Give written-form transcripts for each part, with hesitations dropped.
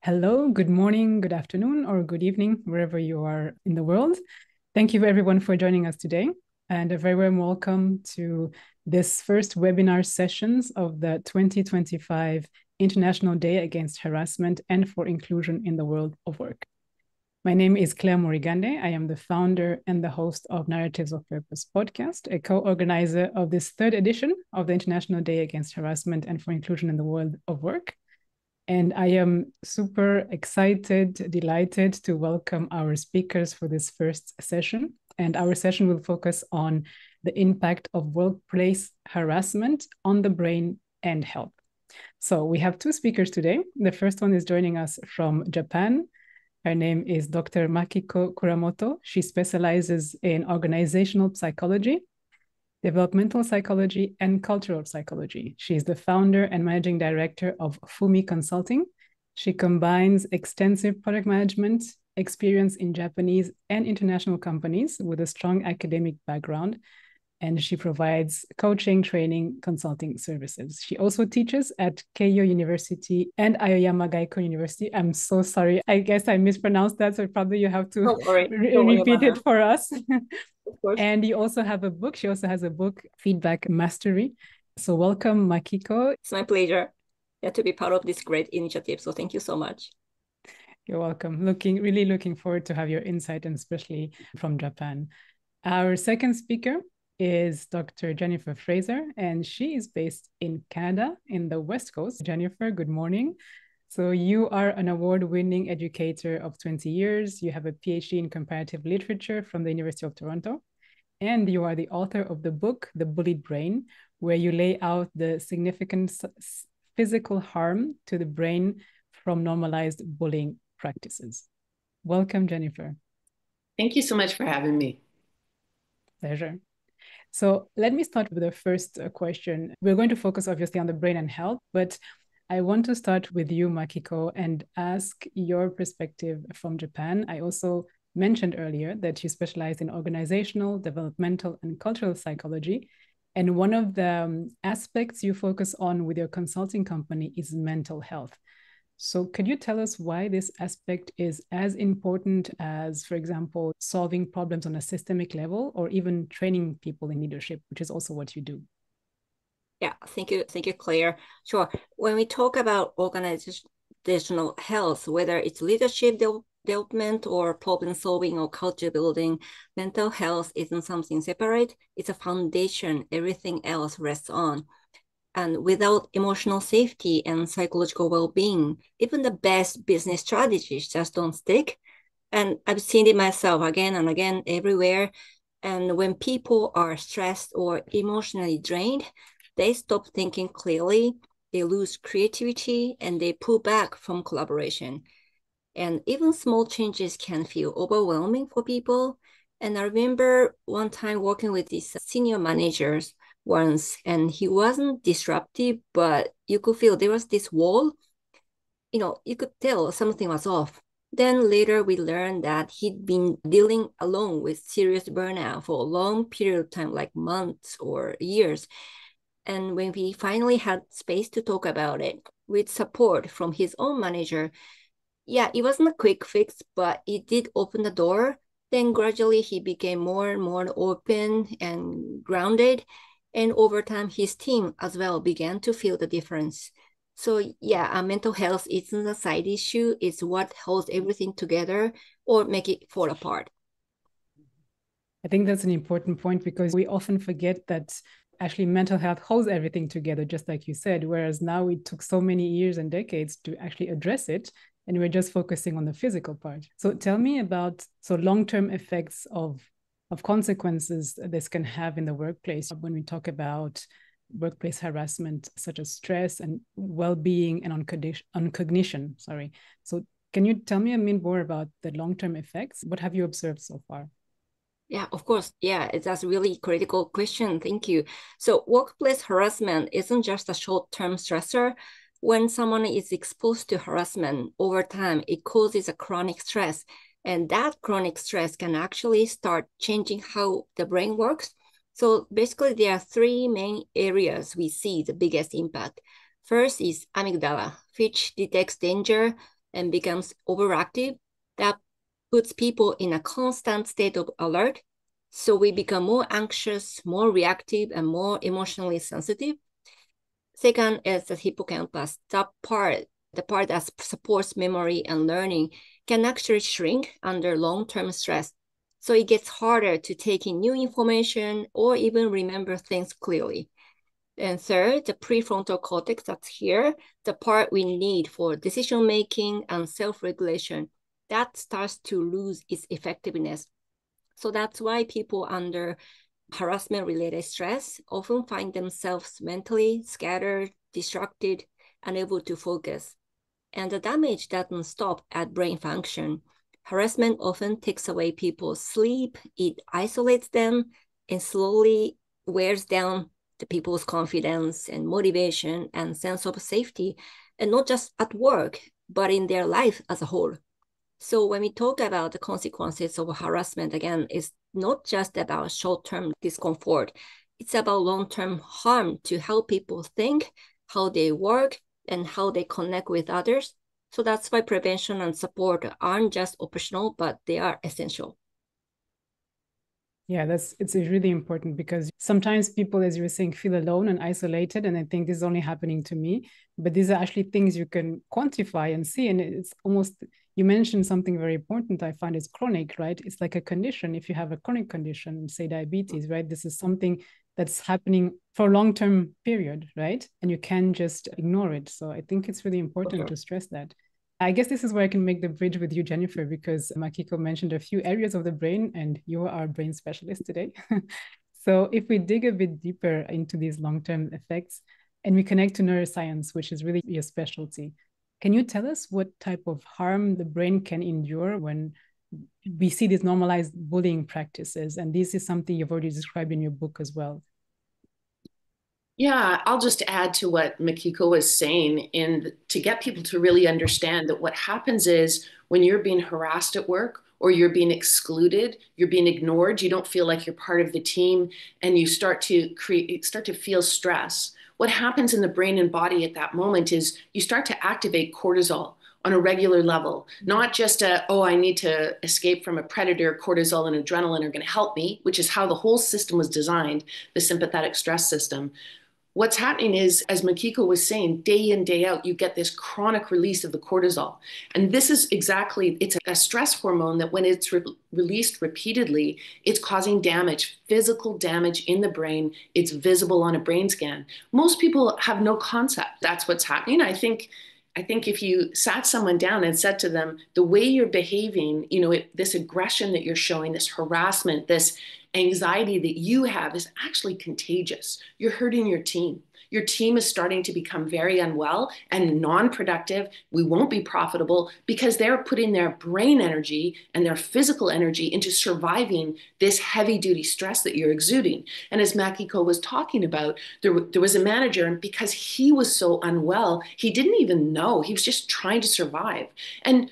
Hello, good morning, good afternoon, or good evening, wherever you are in the world. Thank you everyone for joining us today, and a very warm welcome to this first webinar sessions of the 2025 International Day Against Harassment and for Inclusion in the World of Work. My name is Claire Morigande. I am the founder and the host of Narratives of Purpose podcast, a co-organizer of this third edition of the International Day Against Harassment and for Inclusion in the World of Work. And I am super excited, delighted to welcome our speakers for this first session. And our session will focus on the impact of workplace harassment on the brain and health. So we have two speakers today. The first one is joining us from Japan. Her name is Dr. Makiko Kuramoto. She specializes in organizational psychology, developmental psychology, and cultural psychology. She is the founder and managing director of Fumi Consulting. She combines extensive product management experience in Japanese and international companies with a strong academic background, and she provides coaching, training, consulting services. She also teaches at Keio University and Aoyama University. I'm so sorry. I guess I mispronounced that, so probably you have to repeat it for us. Of course. And you also have a book. She also has a book, Feedback Mastery. So welcome, Makiko. It's my pleasure to be part of this great initiative. So thank you so much. You're welcome. Really looking forward to have your insight, and especially from Japan. Our second speaker is Dr. Jennifer Fraser, and she is based in Canada, in the West Coast. Jennifer, good morning. So you are an award-winning educator of 20 years. You have a Ph.D. in comparative literature from the University of Toronto, and you are the author of the book, The Bullied Brain, where you lay out the significant physical harm to the brain from normalized bullying practices. Welcome, Jennifer. Thank you so much for having me. Pleasure. So let me start with the first question. We're going to focus obviously on the brain and health, but I want to start with you, Makiko, and ask your perspective from Japan. I also mentioned earlier that you specialize in organizational, developmental, and cultural psychology. And one of the aspects you focus on with your consulting company is mental health. So could you tell us why this aspect is as important as, for example, solving problems on a systemic level or even training people in leadership, which is also what you do? Yeah, thank you, Claire. Sure. When we talk about organizational health, whether it's leadership development or problem solving or culture building, mental health isn't something separate. It's a foundation everything else rests on. And without emotional safety and psychological well-being, even the best business strategies just don't stick. And I've seen it myself again and again everywhere. And when people are stressed or emotionally drained, they stop thinking clearly, they lose creativity, and they pull back from collaboration. And even small changes can feel overwhelming for people. And I remember one time working with these senior managers once, and he wasn't disruptive, but you could feel there was this wall. You could tell something was off. Then later we learned that he'd been dealing alone with serious burnout for a long period of time, like months or years. And when we finally had space to talk about it with support from his own manager, yeah, it wasn't a quick fix, but it did open the door. Then gradually he became more and more open and grounded. And over time, his team as well began to feel the difference. So yeah, mental health isn't a side issue. It's what holds everything together or make it fall apart. I think that's an important point because we often forget that actually mental health holds everything together, just like you said, whereas now it took so many years and decades to actually address it, and we're just focusing on the physical part. So tell me about long-term effects of consequences this can have in the workplace when we talk about workplace harassment, such as stress and well-being and on cognition. So can you tell me a bit more about the long-term effects? What have you observed so far? Yeah, of course. Yeah, that's a really critical question. Thank you. So workplace harassment isn't just a short-term stressor. When someone is exposed to harassment over time, it causes a chronic stress. And that chronic stress can actually start changing how the brain works. So basically, there are three main areas we see the biggest impact. First is amygdala, which detects danger and becomes overactive, that puts people in a constant state of alert. So we become more anxious, more reactive, and more emotionally sensitive. Second is the hippocampus. The part that supports memory and learning can actually shrink under long-term stress. So it gets harder to take in new information or even remember things clearly. And third, the prefrontal cortex, that's here, the part we need for decision-making and self-regulation, that starts to lose its effectiveness. So that's why people under harassment-related stress often find themselves mentally scattered, distracted, unable to focus. And the damage doesn't stop at brain function. Harassment often takes away people's sleep, it isolates them, and slowly wears down the people's confidence and motivation and sense of safety, and not just at work, but in their life as a whole. So when we talk about the consequences of harassment, again, it's not just about short-term discomfort. It's about long-term harm to how people think, how they work, and how they connect with others. So that's why prevention and support aren't just optional, but they are essential. Yeah, it's really important because sometimes people, as you were saying, feel alone and isolated, and I think this is only happening to me. But these are actually things you can quantify and see, and it's almost, you mentioned something very important. I find is chronic, right? It's like a condition. If you have a chronic condition, say diabetes, right? This is something that's happening for a long-term period, right? And you can't just ignore it. So I think it's really important to stress that. I guess this is where I can make the bridge with you, Jennifer, because Makiko mentioned a few areas of the brain and you're our brain specialist today. So if we dig a bit deeper into these long-term effects and we connect to neuroscience, which is really your specialty, can you tell us what type of harm the brain can endure when we see these normalized bullying practices? And this is something you've already described in your book as well. Yeah, I'll just add to what Makiko was saying to get people to really understand that what happens is when you're being harassed at work or you're being excluded, you're being ignored, you don't feel like you're part of the team, and you start to feel stress. What happens in the brain and body at that moment is you start to activate cortisol on a regular level, not just I need to escape from a predator. Cortisol and adrenaline are going to help me, which is how the whole system was designed, the sympathetic stress system. What's happening is, as Makiko was saying, day in, day out, you get this chronic release of the cortisol. And this is it's a stress hormone that when it's released repeatedly, it's causing damage, physical damage in the brain. It's visible on a brain scan. Most people have no concept that's what's happening. I think if you sat someone down and said to them, the way you're behaving, this aggression that you're showing, this harassment, this anxiety that you have is actually contagious. You're hurting your team. Your team is starting to become very unwell and non-productive. We won't be profitable because they're putting their brain energy and their physical energy into surviving this heavy-duty stress that you're exuding. And as Makiko was talking about, there was a manager, and because he was so unwell, he didn't even know. He was just trying to survive. And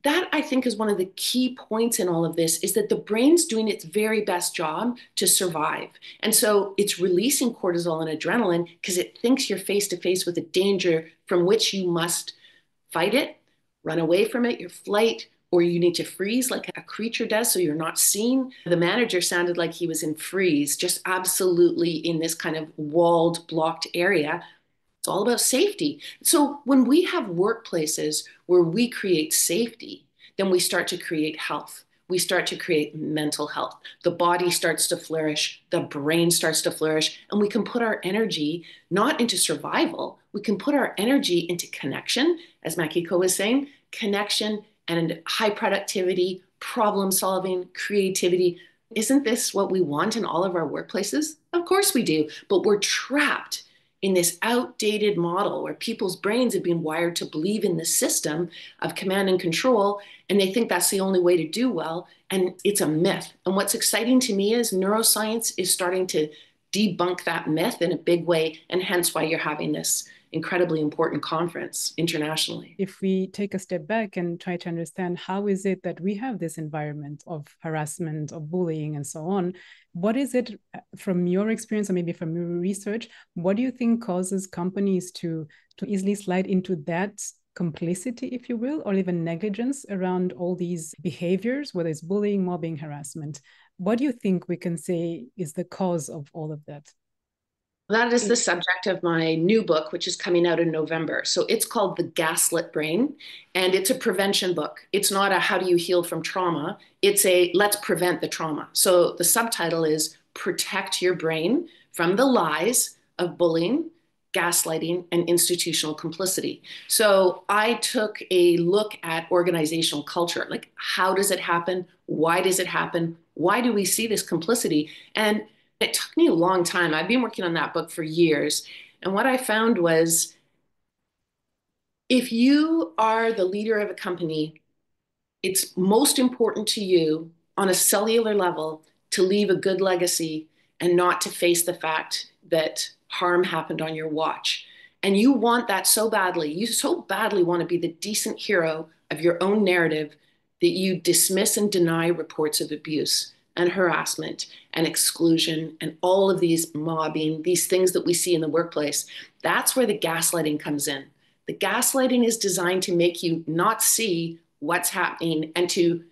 that, I think, is one of the key points in all of this, is that the brain's doing its very best job to survive. And so it's releasing cortisol and adrenaline because it thinks you're face to face with a danger from which you must fight it, run away from it, your flight, or you need to freeze like a creature does so you're not seen. The manager sounded like he was in freeze, just absolutely in this kind of walled, blocked area. It's all about safety. So when we have workplaces where we create safety, then we start to create health. We start to create mental health. The body starts to flourish. The brain starts to flourish. And we can put our energy not into survival. We can put our energy into connection, as Makiko was saying, connection and high productivity, problem solving, creativity. Isn't this what we want in all of our workplaces? Of course we do, but we're trapped in this outdated model where people's brains have been wired to believe in the system of command and control, and they think that's the only way to do well, and it's a myth. And what's exciting to me is neuroscience is starting to debunk that myth in a big way, and hence why you're having this incredibly important conference internationally. If we take a step back and try to understand how is it that we have this environment of harassment, of bullying, and so on, what is it from your experience or maybe from your research, what do you think causes companies to easily slide into that complicity, if you will, or even negligence around all these behaviors, whether it's bullying, mobbing, harassment? What do you think we can say is the cause of all of that? That is the subject of my new book, which is coming out in November. So it's called The Gaslit Brain, and it's a prevention book. It's not a how do you heal from trauma. It's a let's prevent the trauma. So the subtitle is Protect Your Brain from the Lies of Bullying, Gaslighting, and Institutional Complicity. So I took a look at organizational culture. Like, how does it happen? Why does it happen? Why do we see this complicity? And it took me a long time. I've been working on that book for years. And what I found was if you are the leader of a company, it's most important to you on a cellular level to leave a good legacy and not to face the fact that harm happened on your watch. And you want that so badly. You so badly want to be the decent hero of your own narrative that you dismiss and deny reports of abuse and harassment and exclusion and all of these mobbing, these things that we see in the workplace. That's where the gaslighting comes in. The gaslighting is designed to make you not see what's happening and to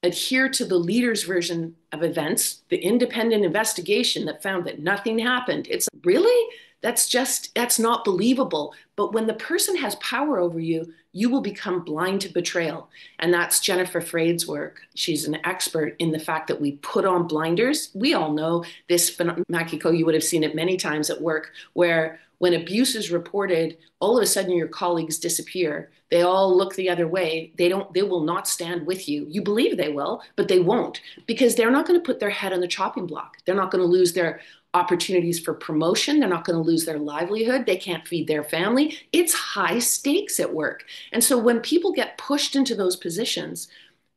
adhere to the leader's version of events, the independent investigation that found that nothing happened. It's really, that's not believable. But when the person has power over you, you will become blind to betrayal. And that's Jennifer Freyd's work. She's an expert in the fact that we put on blinders. We all know this, Makiko, you would have seen it many times at work, where when abuse is reported, all of a sudden your colleagues disappear. They all look the other way. They will not stand with you. You believe they will, but they won't, because they're not going to put their head on the chopping block. They're not going to lose their opportunities for promotion. They're not going to lose their livelihood. They can't feed their family. It's high stakes at work. And so when people get pushed into those positions,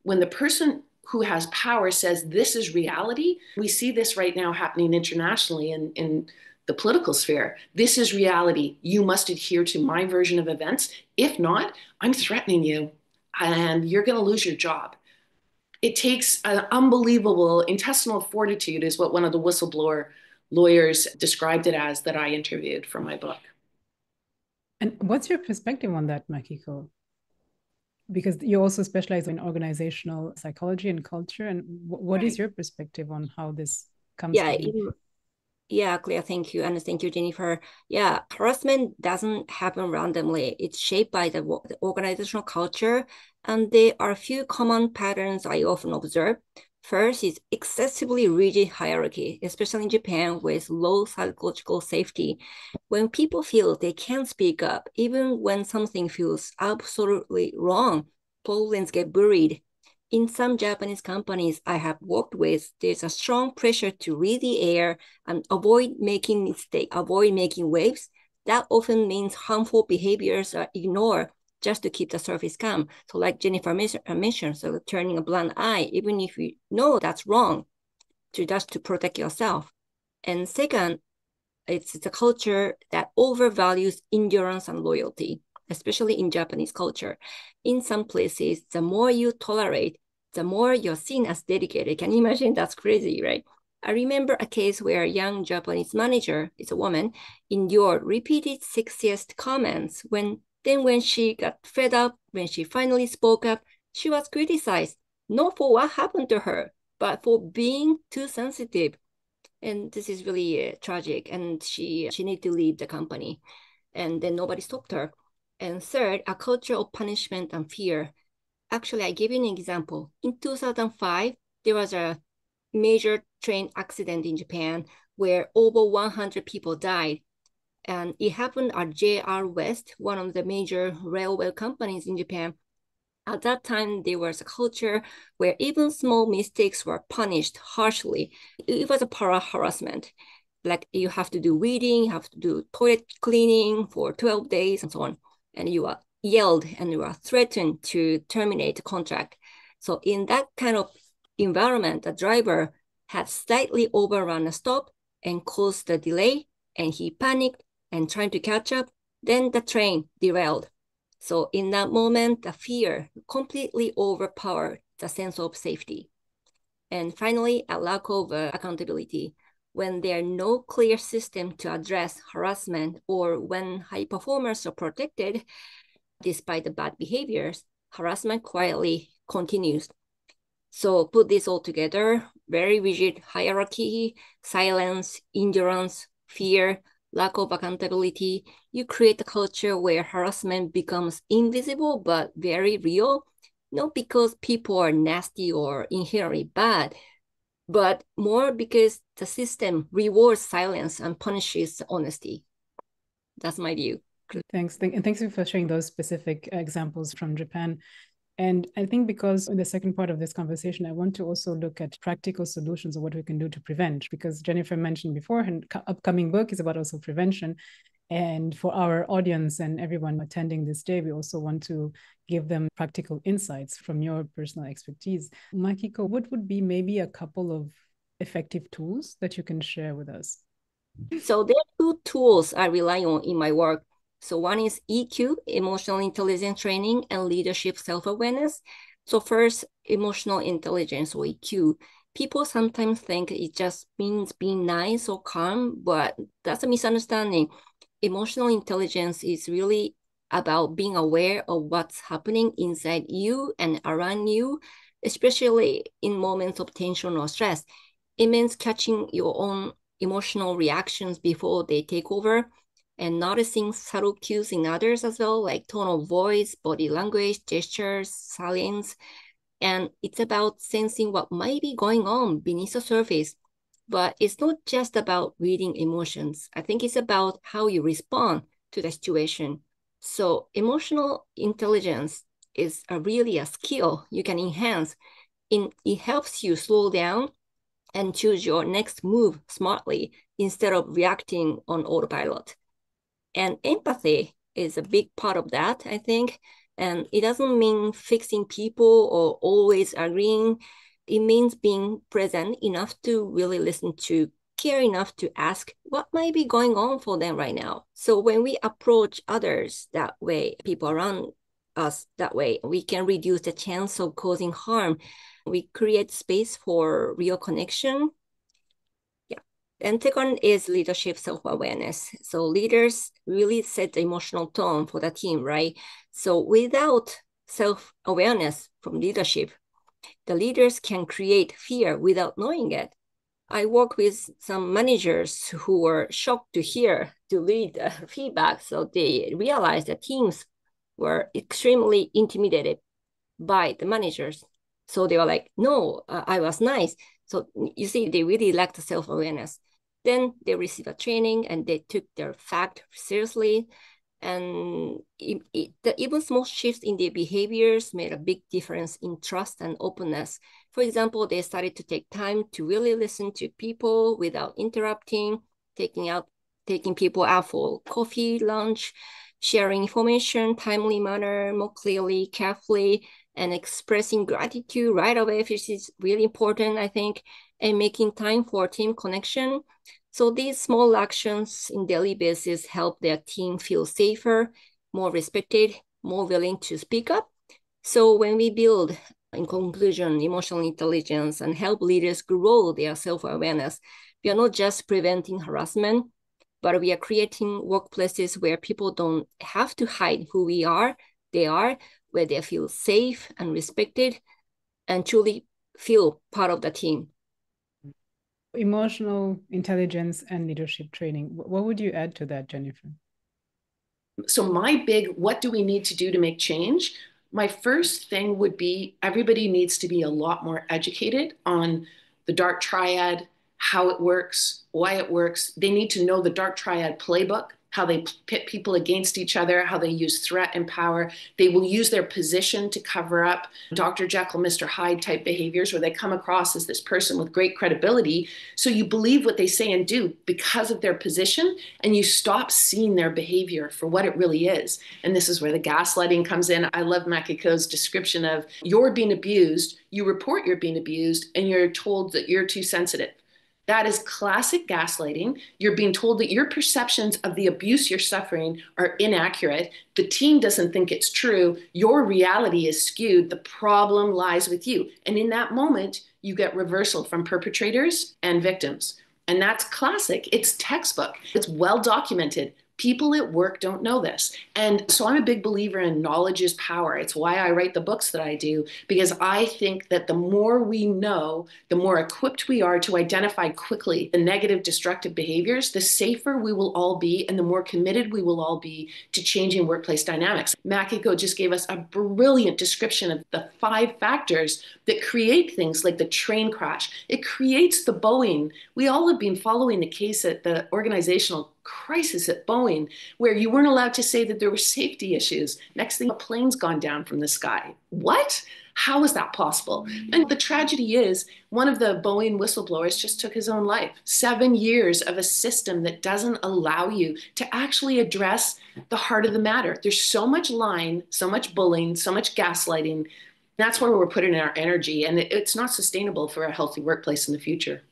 when the person who has power says this is reality, we see this right now happening internationally in the political sphere. This is reality. You must adhere to my version of events. If not, I'm threatening you and you're going to lose your job. It takes an unbelievable intestinal fortitude, is what one of the whistleblower lawyers described it as that I interviewed for my book. And what's your perspective on that, Makiko? Because you also specialize in organizational psychology and culture. And what is your perspective on how this comes to be? Yeah, Claire, thank you. And thank you, Jennifer. Yeah, harassment doesn't happen randomly. It's shaped by the organizational culture. And there are a few common patterns I often observe. First is excessively rigid hierarchy, especially in Japan with low psychological safety. When people feel they can't speak up, even when something feels absolutely wrong, problems get buried. In some Japanese companies I have worked with, there's a strong pressure to read the air and avoid making mistakes, avoid making waves. That often means harmful behaviors are ignored just to keep the surface calm. So like Jennifer mentioned, so turning a blind eye, even if you know that's wrong, just to protect yourself. And second, it's the culture that overvalues endurance and loyalty, especially in Japanese culture. In some places, the more you tolerate, the more you're seen as dedicated. Can you imagine? That's crazy, right? I remember a case where a young Japanese manager, it's a woman, endured repeated sexist comments. When she got fed up, when she finally spoke up, she was criticized, not for what happened to her, but for being too sensitive. And this is really tragic. And she needed to leave the company. And then nobody stopped her. And third, a culture of punishment and fear. Actually, I give you an example. In 2005, there was a major train accident in Japan where over 100 people died. And it happened at JR West, one of the major railway companies in Japan. At that time, there was a culture where even small mistakes were punished harshly. It was a para-harassment. Like you have to do weeding, you have to do toilet cleaning for 12 days and so on. And you are yelled and you are threatened to terminate the contract. So in that kind of environment, the driver had slightly overrun a stop and caused the delay, and he panicked and trying to catch up. Then the train derailed. So in that moment, the fear completely overpowered the sense of safety. And finally, a lack of accountability. When there are no clear system to address harassment or when high performers are protected, Despite the bad behaviors, harassment quietly continues. So put this all together, very rigid hierarchy, silence, endurance, fear, lack of accountability. You create a culture where harassment becomes invisible but very real, not because people are nasty or inherently bad, but more because the system rewards silence and punishes honesty. That's my view. Thanks. And thanks for sharing those specific examples from Japan. And I think because in the second part of this conversation, I want to also look at practical solutions of what we can do to prevent, because Jennifer mentioned before, her upcoming book is about also prevention. And for our audience and everyone attending this day, we also want to give them practical insights from your personal expertise. Makiko, what would be maybe a couple of effective tools that you can share with us? So there are two tools I rely on in my work. So one is EQ, emotional intelligence training, and leadership self-awareness. So first, emotional intelligence or EQ. People sometimes think it just means being nice or calm, but that's a misunderstanding. Emotional intelligence is really about being aware of what's happening inside you and around you, especially in moments of tension or stress. It means catching your own emotional reactions before they take over and noticing subtle cues in others as well, like tone of voice, body language, gestures, silence. And it's about sensing what might be going on beneath the surface. But it's not just about reading emotions. I think it's about how you respond to the situation. So emotional intelligence is really a skill you can enhance. It helps you slow down and choose your next move smartly instead of reacting on autopilot. And empathy is a big part of that, I think. And it doesn't mean fixing people or always agreeing. It means being present enough to really listen to, care enough to ask what might be going on for them right now. So when we approach others that way, people around us that way, we can reduce the chance of causing harm. We create space for real connection. Yeah. And second is leadership self-awareness. So leaders really set the emotional tone for the team, right? So without self-awareness from leadership, the leaders can create fear without knowing it. I work with some managers who were shocked to read feedback. So they realized that teams were extremely intimidated by the managers. So they were like, no, I was nice. So you see, they really lacked self-awareness. Then they received a training and they took their fact seriously. And even small shifts in their behaviors made a big difference in trust and openness. For example, they started to take time to really listen to people without interrupting, taking people out for coffee, lunch, sharing information, timely manner, more clearly, carefully, and expressing gratitude right away, which is really important, I think, and making time for team connection. So these small actions in daily basis help their team feel safer, more respected, more willing to speak up. So when we build, in conclusion, emotional intelligence and help leaders grow their self-awareness, we are not just preventing harassment, but we are creating workplaces where people don't have to hide who they are, where they feel safe and respected and truly feel part of the team. Emotional intelligence and leadership training. What would you add to that, Jennifer? So my big, what do we need to do to make change? My first thing would be everybody needs to be a lot more educated on the dark triad, how it works, why it works. They need to know the dark triad playbook, how they pit people against each other, how they use threat and power. They will use their position to cover up Dr. Jekyll, Mr. Hyde type behaviors where they come across as this person with great credibility. So you believe what they say and do because of their position, and you stop seeing their behavior for what it really is. And this is where the gaslighting comes in. I love Makiko's description of you're being abused, you report you're being abused, and you're told that you're too sensitive. That is classic gaslighting. You're being told that your perceptions of the abuse you're suffering are inaccurate. The team doesn't think it's true. Your reality is skewed. The problem lies with you. And in that moment, you get reversal from perpetrators and victims. And that's classic. It's textbook. It's well documented. People at work don't know this. And so I'm a big believer in knowledge is power. It's why I write the books that I do, because I think that the more we know, the more equipped we are to identify quickly the negative, destructive behaviors, the safer we will all be and the more committed we will all be to changing workplace dynamics. Makiko just gave us a brilliant description of the 5 factors that create things like the train crash. It creates the Boeing. We all have been following the case at the organizational crisis at Boeing, where you weren't allowed to say that there were safety issues. Next thing, a plane's gone down from the sky. What? How is that possible? And the tragedy is, one of the Boeing whistleblowers just took his own life. 7 years of a system that doesn't allow you to actually address the heart of the matter. There's so much lying, so much bullying, so much gaslighting. That's where we're putting our energy, and it's not sustainable for a healthy workplace in the future.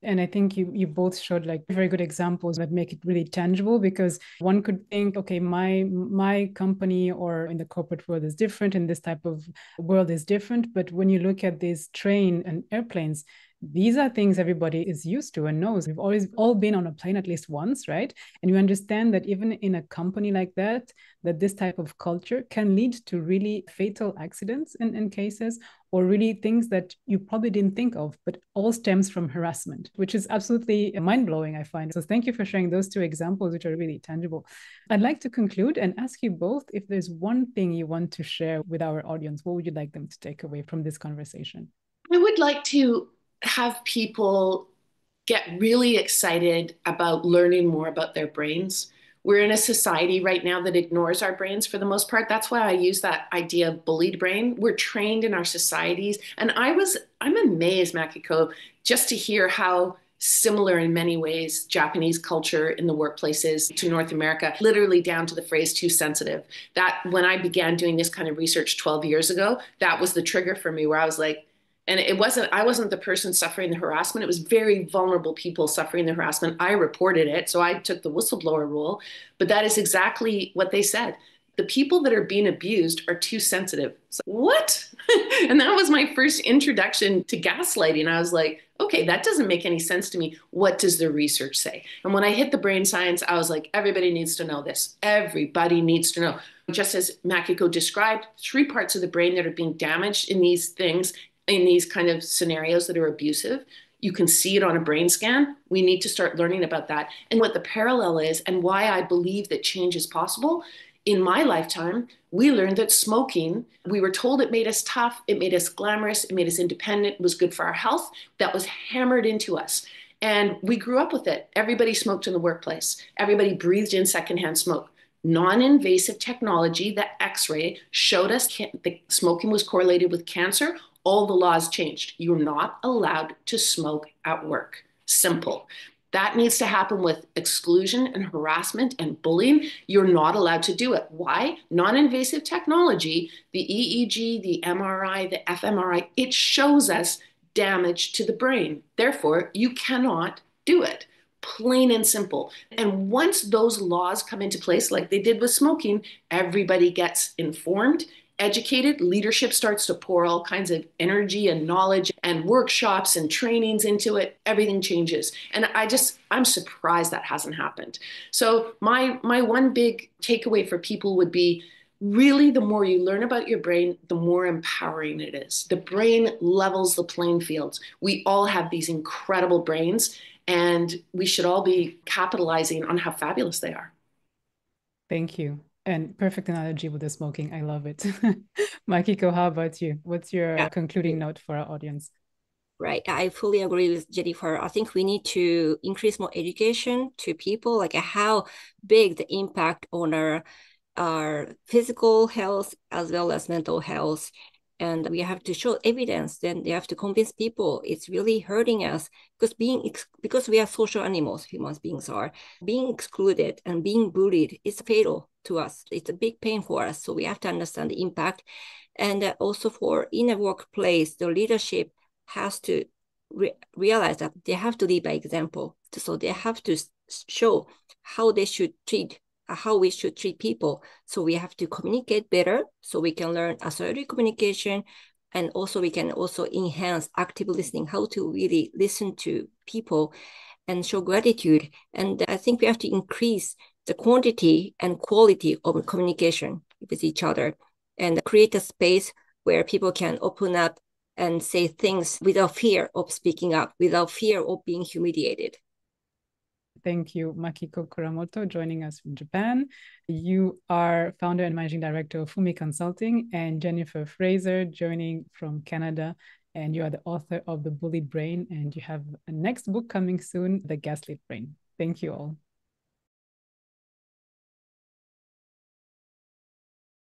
And I think you both showed like very good examples that make it really tangible, because one could think, okay, my company or in the corporate world is different and this type of world is different. But when you look at these train and airplanes, these are things everybody is used to and knows. We've always all been on a plane at least once, right? And you understand that even in a company like that this type of culture can lead to really fatal accidents in cases, or really things that you probably didn't think of, but all stems from harassment, which is absolutely mind-blowing, I find. So thank you for sharing those 2 examples, which are really tangible. I'd like to conclude and ask you both if there's one thing you want to share with our audience. What would you like them to take away from this conversation? I would like to have people get really excited about learning more about their brains. We're in a society right now that ignores our brains for the most part. That's why I use that idea of bullied brain. We're trained in our societies. And I'm amazed, Makiko, just to hear how similar in many ways Japanese culture in the workplace is to North America, literally down to the phrase too sensitive. That when I began doing this kind of research 12 years ago, that was the trigger for me, where I was like, and I wasn't the person suffering the harassment. It was very vulnerable people suffering the harassment. I reported it, so I took the whistleblower role. But that is exactly what they said. The people that are being abused are too sensitive. So, what? And that was my first introduction to gaslighting. I was like, okay, that doesn't make any sense to me. What does the research say? And when I hit the brain science, I was like, everybody needs to know this. Everybody needs to know. Just as Makiko described, 3 parts of the brain that are being damaged in these things, in these kind of scenarios that are abusive. You can see it on a brain scan. We need to start learning about that and what the parallel is, and why I believe that change is possible. In my lifetime, we learned that smoking, we were told it made us tough, it made us glamorous, it made us independent, it was good for our health. That was hammered into us. And we grew up with it. Everybody smoked in the workplace. Everybody breathed in secondhand smoke. Non-invasive technology, the X-ray, showed us that smoking was correlated with cancer. All the laws changed. You're not allowed to smoke at work. Simple. That needs to happen with exclusion and harassment and bullying. You're not allowed to do it. Why? Non-invasive technology, the EEG, the MRI, the fMRI, it shows us damage to the brain. Therefore, you cannot do it. Plain and simple. And once those laws come into place, like they did with smoking, everybody gets informed, educated, leadership starts to pour all kinds of energy and knowledge and workshops and trainings into it. Everything changes. And I'm surprised that hasn't happened. So my one big takeaway for people would be, really, the more you learn about your brain, the more empowering it is. The brain levels the playing fields. We all have these incredible brains, and we should all be capitalizing on how fabulous they are. Thank you. And perfect analogy with the smoking. I love it. Makiko, how about you? What's your concluding note for our audience? Right. I fully agree with Jennifer. I think we need to increase more education to people, like how big the impact on our physical health as well as mental health. And we have to show evidence, then they have to convince people it's really hurting us, because we are social animals, human beings are. Being excluded and being bullied is fatal to us. It's a big pain for us. So we have to understand the impact. And also for in a workplace, the leadership has to realize that they have to lead by example. So they have to show how we should treat people. So we have to communicate better, so we can learn assertive communication, and also we can also enhance active listening, how to really listen to people. and show gratitude. And I think we have to increase the quantity and quality of communication with each other and create a space where people can open up and say things without fear of speaking up, without fear of being humiliated. Thank you, Makiko Kuramoto, joining us from Japan. You are founder and managing director of Fumi Consulting, and Jennifer Fraser, joining from Canada. And you are the author of The Bullied Brain, and you have a next book coming soon, The Gaslit Brain. Thank you all.